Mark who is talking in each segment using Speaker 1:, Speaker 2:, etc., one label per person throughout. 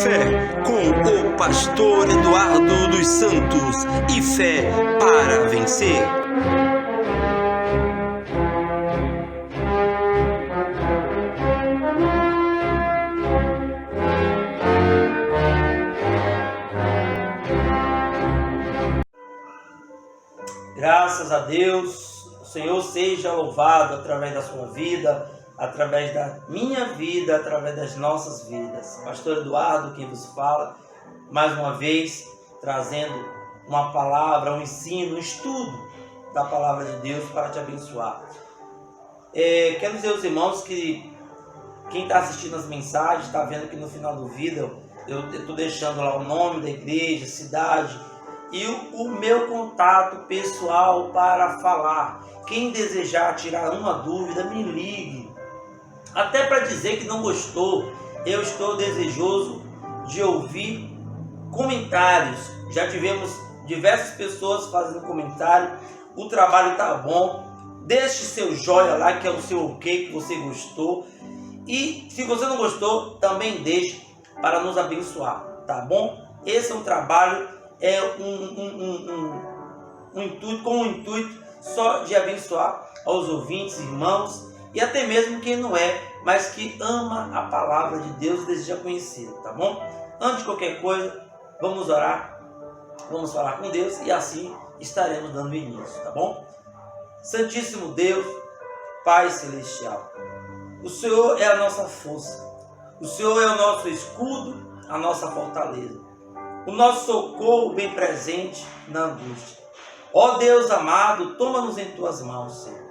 Speaker 1: Fé com o pastor Eduardo dos Santos e fé para vencer.
Speaker 2: Graças a Deus, o Senhor seja louvado através da sua vida, através da minha vida, através das nossas vidas. Pastor Eduardo, quem vos fala, mais uma vez trazendo uma palavra, um ensino, um estudo da palavra de Deus para te abençoar. Quero dizer aos irmãos que quem está assistindo as mensagens, está vendo que no final do vídeo eu estou deixando lá o nome da igreja, cidade e o meu contato pessoal para falar. Quem desejar tirar uma dúvida, me ligue. Até para dizer que não gostou, eu estou desejoso de ouvir comentários. Já tivemos diversas pessoas fazendo comentário. O trabalho está bom. Deixe seu joia lá, que é o seu ok, que você gostou. E se você não gostou, também deixe para nos abençoar, tá bom? Esse é um trabalho, um intuito, com o intuito só de abençoar aos ouvintes, irmãos, e até mesmo quem não é, mas que ama a palavra de Deus e deseja conhecê-la, tá bom? Antes de qualquer coisa, vamos orar, vamos falar com Deus e assim estaremos dando início, tá bom? Santíssimo Deus, Pai Celestial, o Senhor é a nossa força, o Senhor é o nosso escudo, a nossa fortaleza, o nosso socorro bem presente na angústia. Ó Deus amado, toma-nos em tuas mãos, Senhor.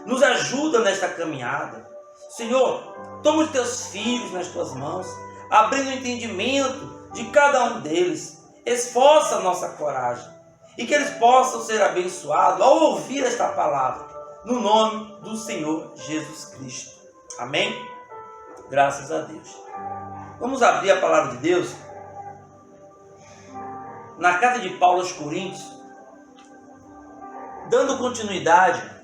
Speaker 2: Nos ajuda nesta caminhada. Senhor, toma os teus filhos nas tuas mãos, abrindo o entendimento de cada um deles. Esforça a nossa coragem e que eles possam ser abençoados ao ouvir esta palavra, no nome do Senhor Jesus Cristo. Amém? Graças a Deus. Vamos abrir a palavra de Deus na carta de Paulo aos Coríntios, dando continuidade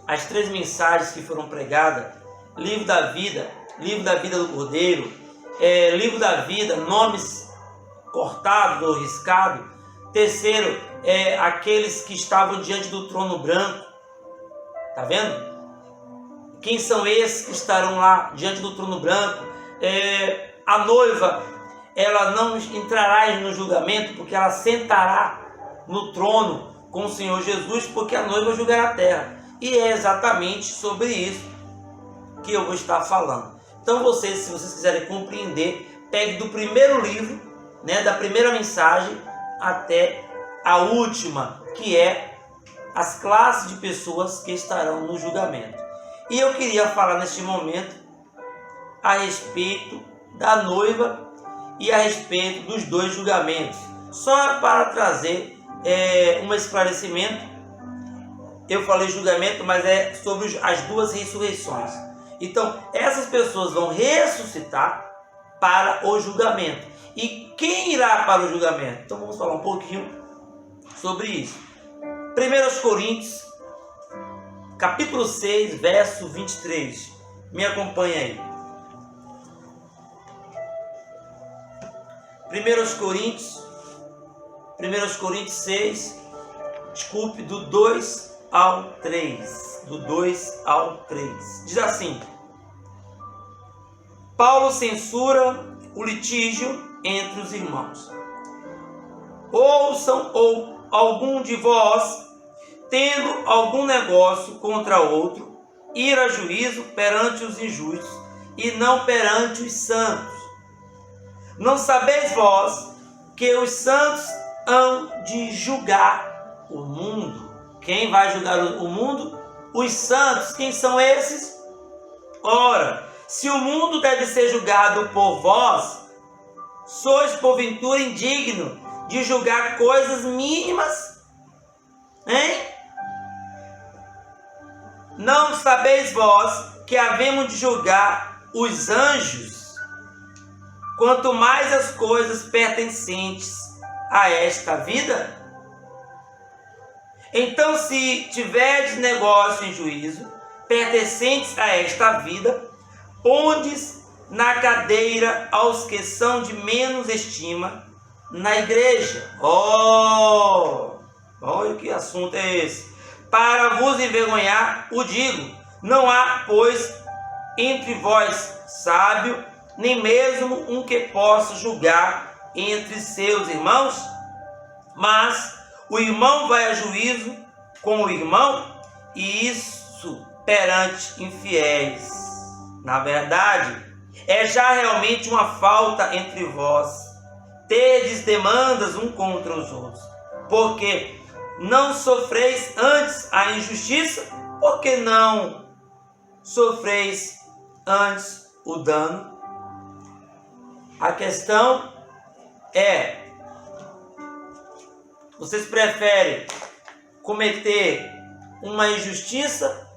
Speaker 2: às 3 mensagens que foram pregadas: livro da vida do Cordeiro, livro da vida, nomes cortados ou riscados. Terceiro, aqueles que estavam diante do trono branco. Tá vendo? Quem são esses que estarão lá diante do trono branco? A noiva, ela não entrará no julgamento, porque ela sentará no trono com o Senhor Jesus, porque a noiva julgará a terra. E é exatamente sobre isso que eu vou estar falando. Então vocês, se vocês quiserem compreender, pegue do primeiro livro, da primeira mensagem até a última, que é as classes de pessoas que estarão no julgamento. E eu queria falar neste momento a respeito da noiva e a respeito dos 2 julgamentos. Só para trazer um esclarecimento. Eu falei julgamento, mas é sobre as 2 ressurreições. Então, essas pessoas vão ressuscitar para o julgamento. E quem irá para o julgamento? Então, vamos falar um pouquinho sobre isso. 1 Coríntios, capítulo 6, verso 23. Me acompanha aí. 1 Coríntios 6, do 2 ao 3. Do 2 ao 3. Diz assim: Paulo censura o litígio entre os irmãos. Ouçam algum de vós, tendo algum negócio contra outro, ir a juízo perante os injustos e não perante os santos. Não sabeis vós que os santos hão de julgar o mundo? Quem vai julgar o mundo? Os santos. Quem são esses? Ora, se o mundo deve ser julgado por vós, sois porventura indigno de julgar coisas mínimas? Não sabeis vós que havemos de julgar os anjos? Quanto mais as coisas pertencentes a esta vida? Então, se tiverdes negócio em juízo, pertencentes a esta vida, pondes na cadeira aos que são de menos estima na igreja. Olha que assunto é esse. Para vos envergonhar, o digo, não há, pois, entre vós sábio, nem mesmo um que possa julgar entre seus irmãos, mas o irmão vai a juízo com o irmão, e isso perante infiéis. Na verdade, é já realmente uma falta entre vós, terdes demandas um contra os outros, porque não sofreis antes a injustiça, porque não sofreis antes o dano. A questão é, vocês preferem cometer uma injustiça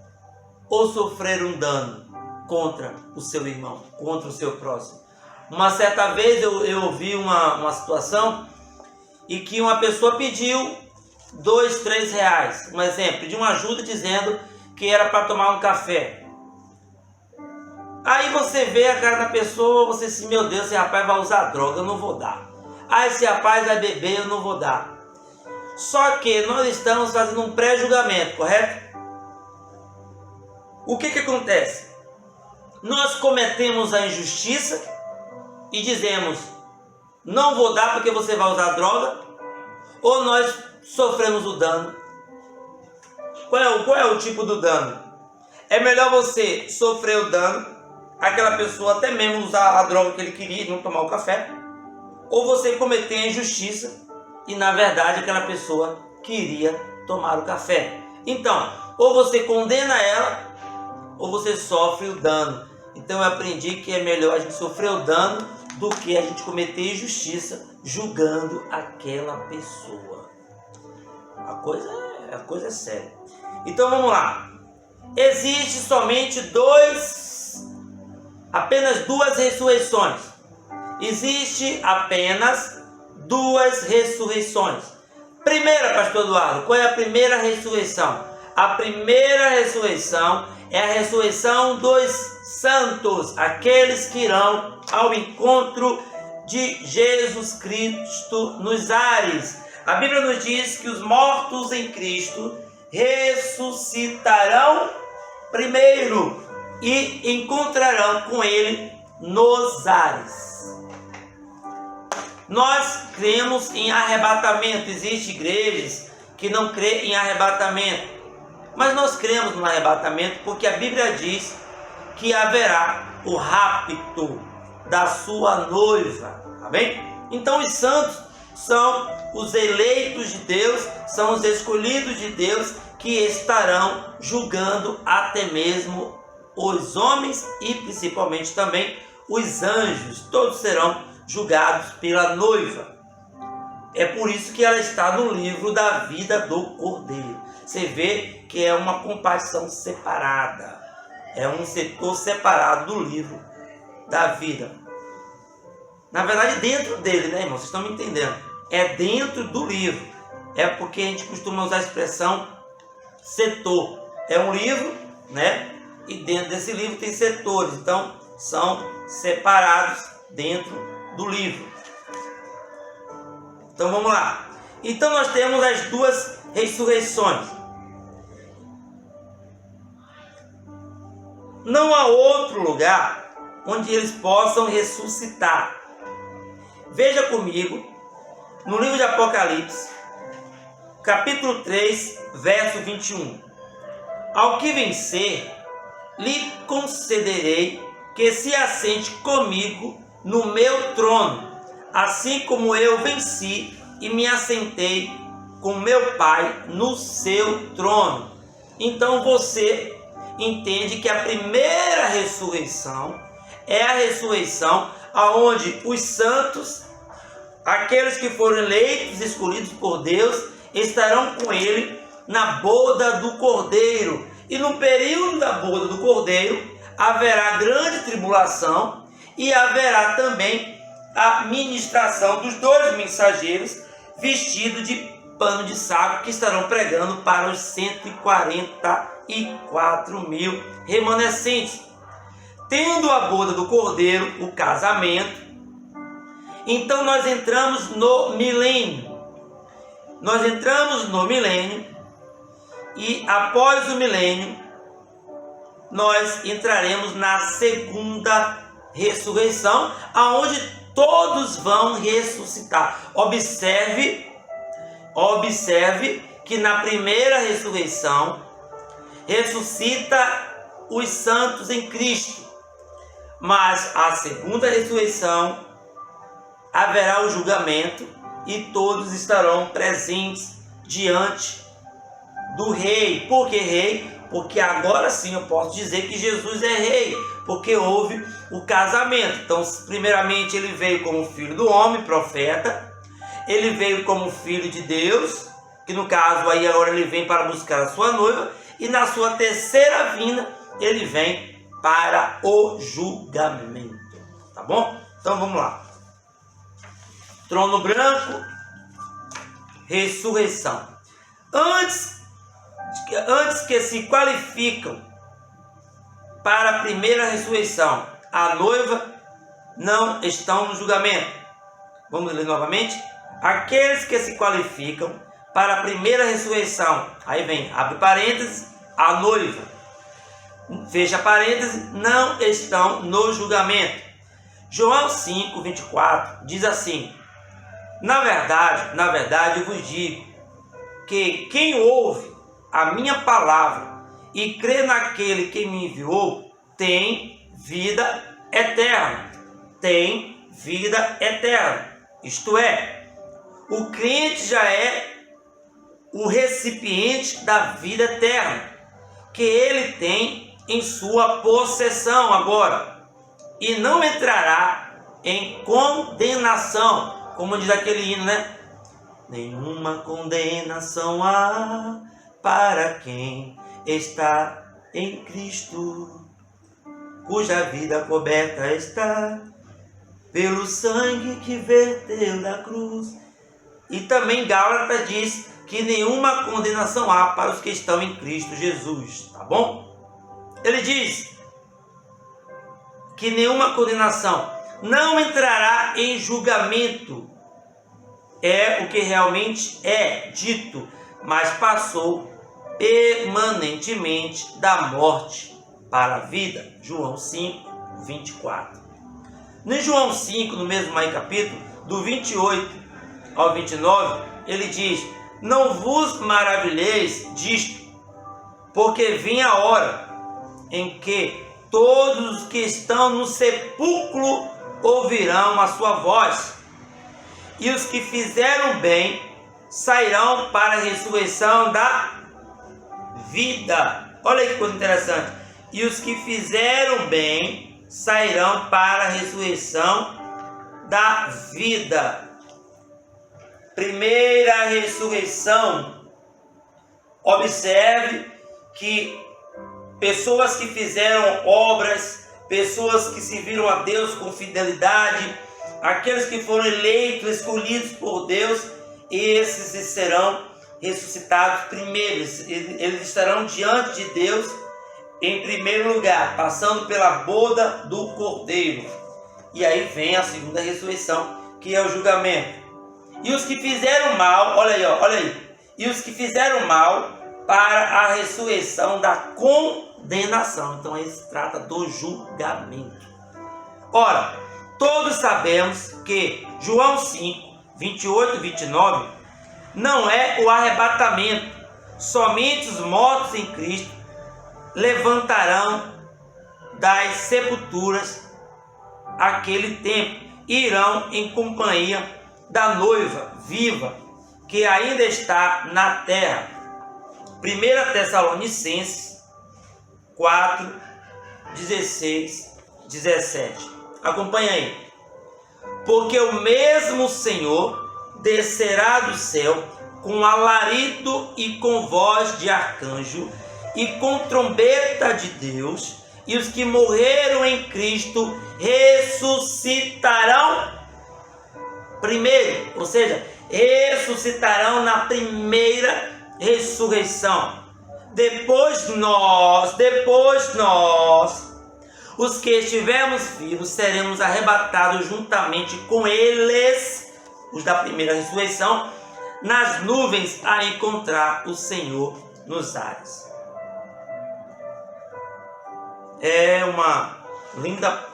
Speaker 2: ou sofrer um dano contra o seu irmão, contra o seu próximo? Uma certa vez eu ouvi uma situação em que uma pessoa pediu 2, 3 reais, um exemplo, pediu uma ajuda dizendo que era para tomar um café. Aí você vê a cara da pessoa, você diz, meu Deus, esse rapaz vai usar droga, eu não vou dar. Ah, esse rapaz vai beber, eu não vou dar. Só que nós estamos fazendo um pré-julgamento, correto? O que acontece? Nós cometemos a injustiça e dizemos, não vou dar porque você vai usar droga, ou nós sofremos o dano? Qual é o tipo do dano? É melhor você sofrer o dano, aquela pessoa até mesmo usar a droga que ele queria e não tomar o café, ou você cometer a injustiça e na verdade aquela pessoa queria tomar o café. Então, ou você condena ela, ou você sofre o dano. Então eu aprendi que é melhor a gente sofrer o dano do que a gente cometer injustiça julgando aquela pessoa. A coisa é séria. Então vamos lá. Existe somente apenas duas ressurreições. Existe apenas duas ressurreições. Primeira, pastor Eduardo, qual é a primeira ressurreição? A primeira ressurreição é a ressurreição dos santos, aqueles que irão ao encontro de Jesus Cristo nos ares. A Bíblia nos diz que os mortos em Cristo ressuscitarão primeiro e encontrarão com Ele nos ares. Nós cremos em arrebatamento. Existem igrejas que não creem em arrebatamento, mas nós cremos no arrebatamento porque a Bíblia diz que haverá o rapto da sua noiva, tá bem? Então os santos são os eleitos de Deus, são os escolhidos de Deus que estarão julgando até mesmo os homens e principalmente também os anjos. Todos serão julgados pela noiva. É por isso que ela está no livro da vida do Cordeiro. Você vê que é uma compartição separada, é um setor separado do livro da vida. Na verdade, dentro dele, né, irmão? Vocês estão me entendendo? É dentro do livro. É porque a gente costuma usar a expressão setor. É um livro, né? E dentro desse livro tem setores. Então, são separados dentro do livro. Então, vamos lá. Então, nós temos as duas ressurreições. Não há outro lugar onde eles possam ressuscitar. Veja comigo, no livro de Apocalipse, capítulo 3, verso 21. Ao que vencer, lhe concederei que se assente comigo no meu trono, assim como eu venci e me assentei com meu Pai no seu trono. Então você entende que a primeira ressurreição é a ressurreição aonde os santos, aqueles que foram eleitos, escolhidos por Deus, estarão com Ele na boda do Cordeiro. E no período da boda do Cordeiro haverá grande tribulação e haverá também a ministração dos dois mensageiros vestidos de pano de saco que estarão pregando para os 144 mil remanescentes. tendo a boda do Cordeiro, o casamento, então nós entramos no milênio. Nós entramos no milênio e após o milênio nós entraremos na segunda ressurreição, aonde todos vão ressuscitar. Observe que na primeira ressurreição ressuscita os santos em Cristo, mas a segunda ressurreição haverá o julgamento e todos estarão presentes diante do rei. Por que rei? Porque agora sim eu posso dizer que Jesus é rei, porque houve o casamento. Então, primeiramente ele veio como filho do homem, profeta. Ele veio como filho de Deus, que no caso aí agora ele vem para buscar a sua noiva. E na sua terceira vinda ele vem para o julgamento. Tá bom? Então vamos lá. Trono branco, ressurreição. Antes que se qualificam para a primeira ressurreição, a noiva não estão no julgamento. Vamos ler novamente. Aqueles que se qualificam para a primeira ressurreição, aí vem, abre parênteses, a noiva, fecha parênteses, não estão no julgamento. João 5, 24 diz assim: na verdade eu vos digo que quem ouve a minha palavra e crê naquele que me enviou tem vida eterna. Tem vida eterna. Isto é, o crente já é o recipiente da vida eterna, que ele tem em sua possessão agora, e não entrará em condenação, como diz aquele hino, né? Nenhuma condenação há para quem está em Cristo, cuja vida coberta está pelo sangue que verteu da cruz. E também Gálatas diz que nenhuma condenação há para os que estão em Cristo Jesus, tá bom? Ele diz que nenhuma condenação, não entrará em julgamento, é o que realmente é dito, mas passou permanentemente da morte para a vida. João 5, 24. No João 5, no mesmo aí capítulo, do 28 ao 29, ele diz: não vos maravilheis disto, porque vinha a hora em que todos os que estão no sepulcro ouvirão a sua voz, e os que fizeram bem sairão para a ressurreição da vida. Olha aí que coisa interessante. E os que fizeram bem sairão para a ressurreição da vida. Primeira ressurreição. Observe que pessoas que fizeram obras, pessoas que serviram a Deus com fidelidade, aqueles que foram eleitos, escolhidos por Deus, esses serão ressuscitados primeiro. Eles estarão diante de Deus em primeiro lugar, passando pela boda do Cordeiro. E aí vem a segunda ressurreição, que é o julgamento. E os que fizeram mal, olha aí, e os que fizeram mal para a ressurreição da condenação. Então aí se trata do julgamento. Ora, todos sabemos que João 5, 28 e 29 não é o arrebatamento. Somente os mortos em Cristo levantarão das sepulturas aquele tempo, irão em companhia da noiva viva que ainda está na terra. 1 Tessalonicenses 4, 16, 17. Acompanha aí. Porque o mesmo Senhor descerá do céu com alarido e com voz de arcanjo e com trombeta de Deus, e os que morreram em Cristo ressuscitarão primeiro, ou seja, ressuscitarão na primeira ressurreição. Depois nós, os que estivermos vivos seremos arrebatados juntamente com eles, os da primeira ressurreição, nas nuvens a encontrar o Senhor nos ares. É uma linda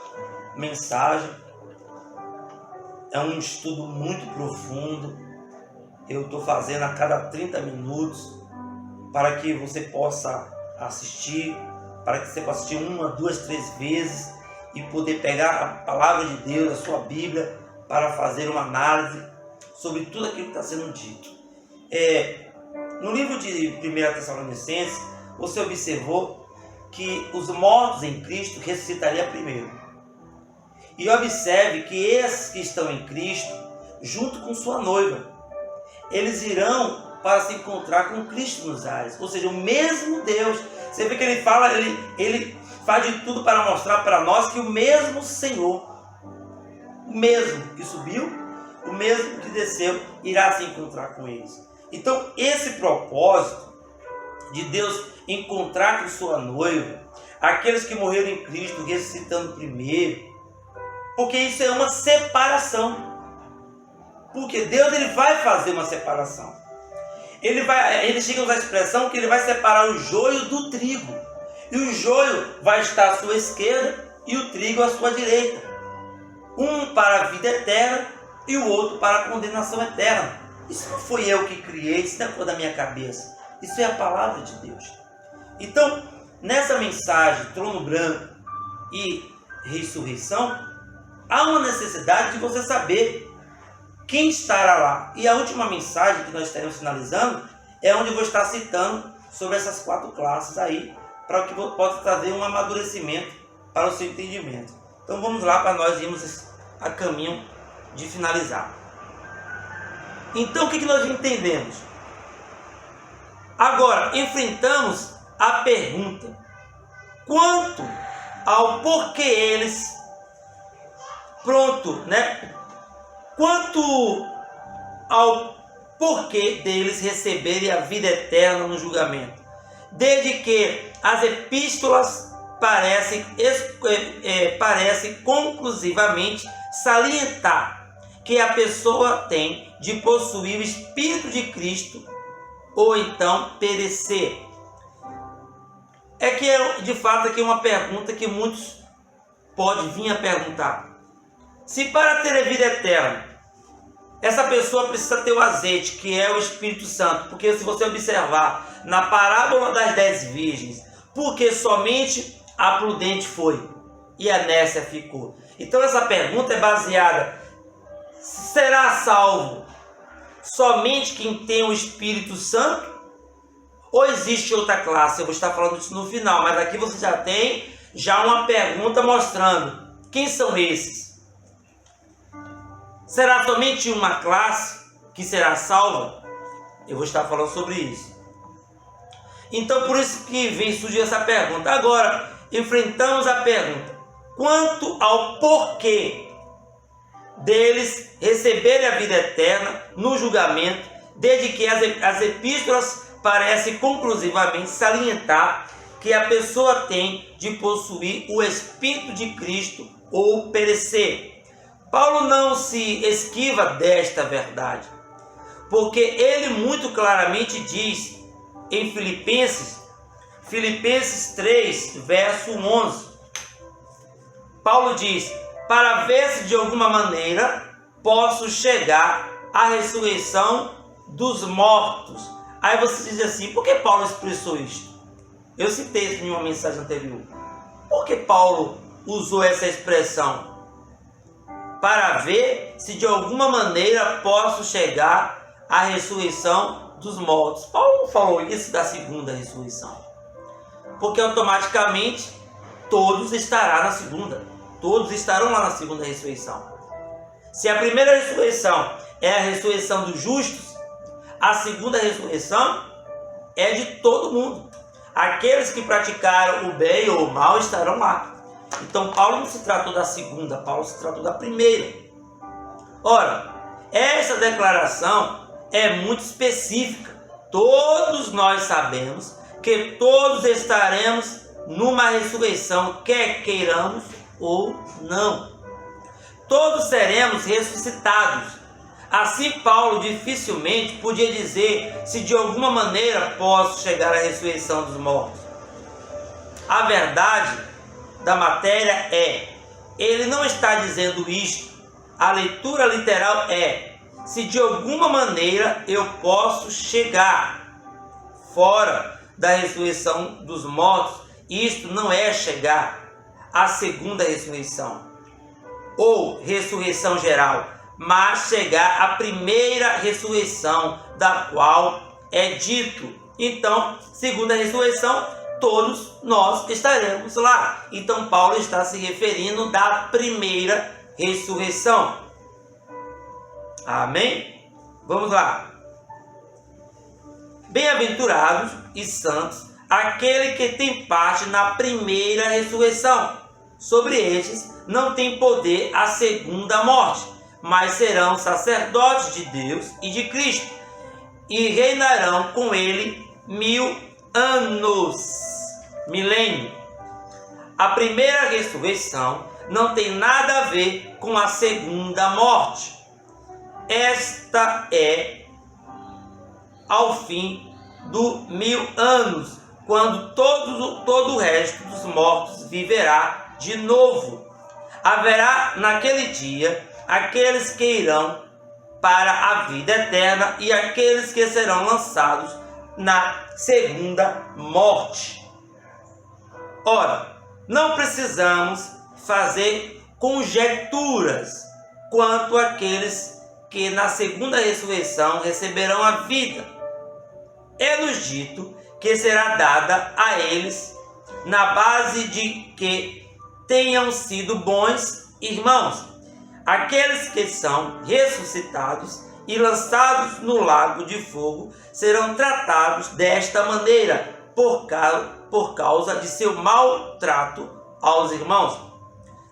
Speaker 2: mensagem, é um estudo muito profundo. Eu estou fazendo a cada 30 minutos para que você possa assistir, para que você possa assistir 1, 2, 3 vezes e poder pegar a palavra de Deus, a sua Bíblia, para fazer uma análise sobre tudo aquilo que está sendo dito. No livro de 1 Tessalonicenses, você observou que os mortos em Cristo ressuscitariam primeiro. E observe que esses que estão em Cristo, junto com sua noiva, eles irão para se encontrar com Cristo nos ares. Ou seja, o mesmo Deus. Você vê que ele fala, ele faz de tudo para mostrar para nós que o mesmo Senhor, o mesmo que subiu, o mesmo que desceu, irá se encontrar com eles. Então, esse propósito de Deus encontrar com sua noiva, aqueles que morreram em Cristo, ressuscitando primeiro, porque isso é uma separação. Porque Deus ele vai fazer uma separação. Ele chega a usar a expressão que ele vai separar o joio do trigo. E o joio vai estar à sua esquerda e o trigo à sua direita. Um para a vida eterna e o outro para a condenação eterna. Isso não foi eu que criei, isso não foi da minha cabeça. Isso é a palavra de Deus. Então, nessa mensagem, trono branco e ressurreição, há uma necessidade de você saber quem estará lá. E a última mensagem que nós estaremos finalizando é onde eu vou estar citando sobre essas 4 classes aí, para que possa trazer um amadurecimento para o seu entendimento. Então vamos lá para nós irmos a caminho de finalizar. Então o que nós entendemos? Agora, enfrentamos a pergunta quanto ao porquê eles, quanto ao porquê deles receberem a vida eterna no julgamento, desde que as epístolas parecem conclusivamente salientar que a pessoa tem de possuir o Espírito de Cristo ou então perecer. É que de fato aqui é uma pergunta que muitos podem vir a perguntar. Se para ter a vida eterna, essa pessoa precisa ter o azeite, que é o Espírito Santo, porque se você observar na parábola das 10 virgens, porque somente a prudente foi e a nécia ficou. Então essa pergunta é baseada: será salvo somente quem tem o Espírito Santo? Ou existe outra classe? Eu vou estar falando isso no final, mas aqui você já tem uma pergunta mostrando quem são esses. Será somente uma classe que será salva? Eu vou estar falando sobre isso. Então por isso que surgiu essa pergunta. Agora enfrentamos a pergunta quanto ao porquê deles receberem a vida eterna no julgamento, desde que as epístolas parecem conclusivamente salientar que a pessoa tem de possuir o Espírito de Cristo ou perecer. Paulo não se esquiva desta verdade, porque ele muito claramente diz em Filipenses 3, verso 11, Paulo diz: para ver se de alguma maneira posso chegar à ressurreição dos mortos. Aí você diz assim: por que Paulo expressou isto? Eu citei isso em uma mensagem anterior. Por que Paulo usou essa expressão? Para ver se de alguma maneira posso chegar à ressurreição dos mortos. Paulo não falou isso da segunda ressurreição, porque automaticamente todos estarão na segunda. Todos estarão lá na segunda ressurreição. Se a primeira ressurreição é a ressurreição dos justos, a segunda ressurreição é de todo mundo. Aqueles que praticaram o bem ou o mal estarão lá. Então Paulo não se tratou da segunda, Paulo se tratou da primeira. Ora, essa declaração é muito específica. Todos nós sabemos que todos estaremos numa ressurreição, quer queiramos ou não. Todos seremos ressuscitados. Assim, Paulo dificilmente podia dizer se de alguma maneira posso chegar à ressurreição dos mortos. A verdade da matéria é, ele não está dizendo isto. A leitura literal é, se de alguma maneira eu posso chegar fora da ressurreição dos mortos. Isto não é chegar à segunda ressurreição ou ressurreição geral, mas chegar à primeira ressurreição, da qual é dito. Então, segunda ressurreição, todos nós estaremos lá. Então, Paulo está se referindo da primeira ressurreição. Amém? Vamos lá. Bem-aventurados e santos aquele que tem parte na primeira ressurreição. Sobre estes não tem poder a segunda morte, mas serão sacerdotes de Deus e de Cristo, e reinarão com ele 1000 anos. Milênio. A primeira ressurreição não tem nada a ver com a segunda morte. Esta é ao fim do 1000 anos, quando todo o resto dos mortos viverá de novo. Haverá naquele dia aqueles que irão para a vida eterna e aqueles que serão lançados na segunda morte. Ora, não precisamos fazer conjecturas quanto àqueles que na segunda ressurreição receberão a vida. É-nos dito que será dada a eles na base de que tenham sido bons irmãos. Aqueles que são ressuscitados e lançados no lago de fogo serão tratados desta maneira por causa de seu mau trato aos irmãos.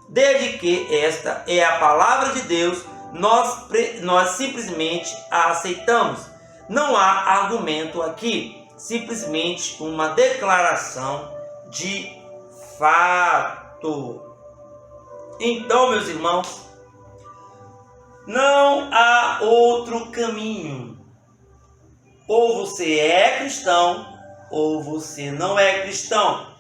Speaker 2: Desde que esta é a palavra de Deus, nós simplesmente a aceitamos. Não há argumento aqui, simplesmente uma declaração de fato. Então, meus irmãos, não há outro caminho. Ou você é cristão, ou você não é cristão.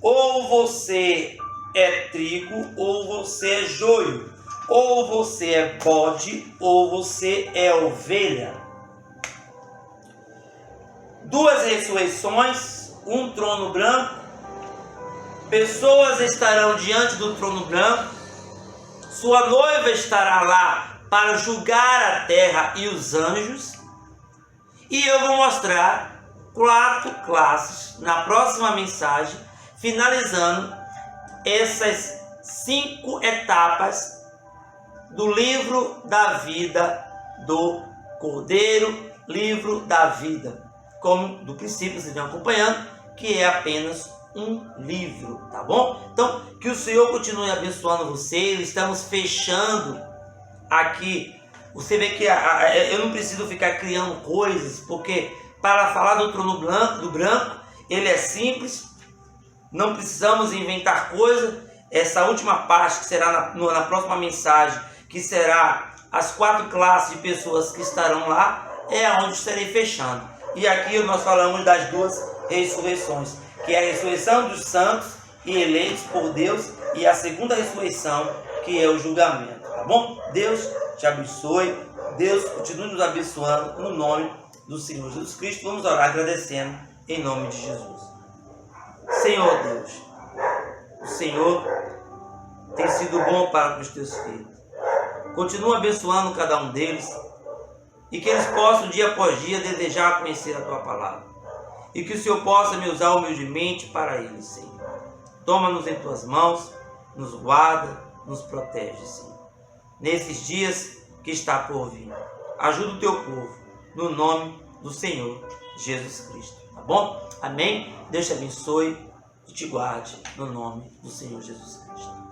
Speaker 2: Ou você é trigo, ou você é joio. Ou você é bode, ou você é ovelha. Duas ressurreições, um trono branco. Pessoas estarão diante do trono branco. Sua noiva estará lá para julgar a terra e os anjos. E eu vou mostrar 4 classes na próxima mensagem, finalizando essas 5 etapas do livro da vida do Cordeiro, livro da vida. Como do princípio vocês vão acompanhando, que é apenas um livro, tá bom? Então, que o Senhor continue abençoando vocês. Estamos fechando aqui. Você vê que eu não preciso ficar criando coisas, porque para falar do trono branco, ele é simples. Não precisamos inventar coisas. Essa última parte, que será na próxima mensagem, que será as 4 classes de pessoas que estarão lá, é onde estarei fechando. E aqui nós falamos das 2 ressurreições, que é a ressurreição dos santos e eleitos por Deus, e a segunda ressurreição, que é o julgamento, tá bom? Deus te abençoe, Deus continue nos abençoando, no nome do Senhor Jesus Cristo. Vamos orar agradecendo em nome de Jesus. Senhor Deus, o Senhor tem sido bom para com os teus filhos. Continua abençoando cada um deles, e que eles possam dia após dia desejar conhecer a tua palavra, e que o Senhor possa me usar humildemente para eles, Senhor. Toma-nos em tuas mãos, nos guarda, nos protege, Senhor, nesses dias que está por vir. Ajuda o teu povo, no nome do Senhor Jesus Cristo, tá bom? Amém? Deus te abençoe e te guarde, no nome do Senhor Jesus Cristo.